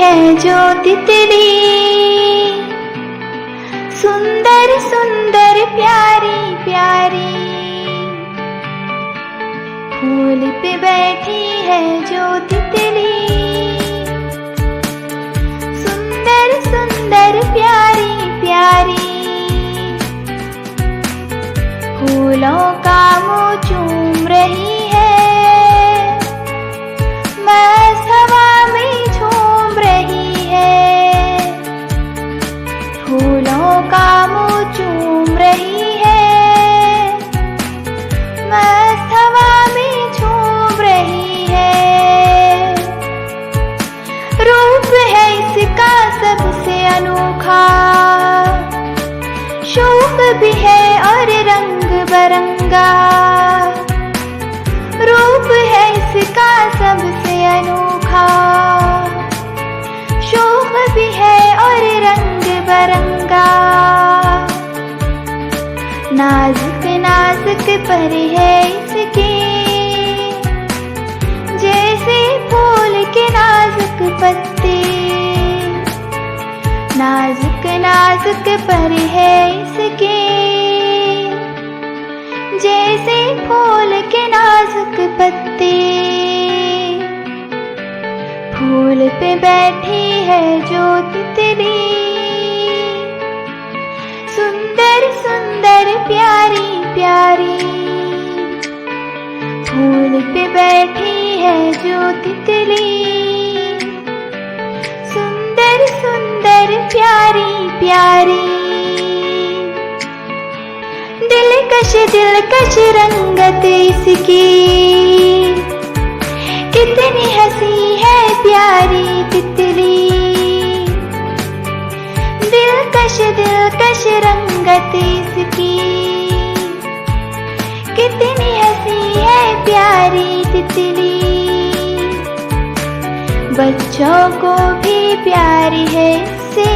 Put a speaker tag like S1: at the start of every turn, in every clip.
S1: है जो तितली, सुंदर सुंदर प्यारी प्यारी। फूल पे बैठी है जो तितली, सुंदर सुंदर प्यारी प्यारी। फूलों का मुँह चूम रही है, मस्त हवा में झूम रही है। फूलों का मुँह चूम रही है, मस्त हवा में झूम रही है। रूप है इसका सबसे अनोखा, शोक भी है और रंग बरंगा। रूप है इसका सबसे अनोखा, शोक भी है और रंग बरंगा। नाजुक नाजुक पर है इसके, जैसे फूल के नाजुक पत्ते। नाजुक नाजुक पर है इसके, जैसे फूल के नाजुक पत्ते। फूल पे बैठी है जो तितली, सुंदर सुंदर प्यारी प्यारी। फूल पे बैठी है जो तितली, सुंदर सुंदर प्यारी प्यारी। दिलकश रंगत इसकी, कितनी हंसी है प्यारी तितली। दिलकश रंगत इसकी, कितनी हंसी है प्यारी तितली। बच्चों को भी प्यारी है इससे,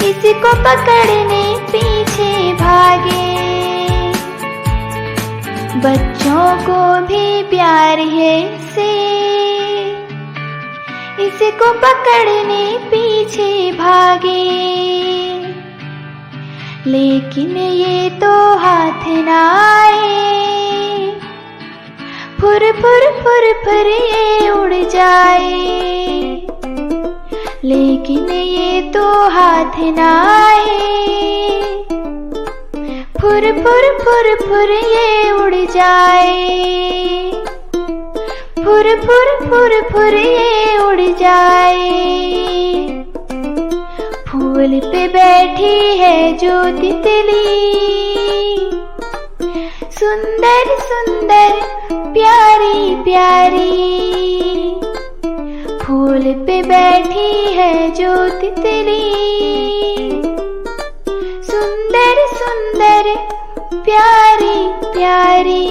S1: इसको पकड़ने पीछे भागे। बच्चों को भी प्यार है इससे, इसको पकड़ने पीछे भागे। लेकिन ये तो हाथ ना आए, फुर फुर फुर फुर ये उड़ जाए। लेकिन ये तो हाथ ना आए, फुर फुर फुर फुर ये उड़ जाए। फुर फुर फुर फुर ये उड़ जाए। फूल पे बैठी है जो तितली, सुंदर सुंदर प्यारी प्यारी। फूल पे बैठी है जो तितली, सुंदर सुंदर प्यारी प्यारी।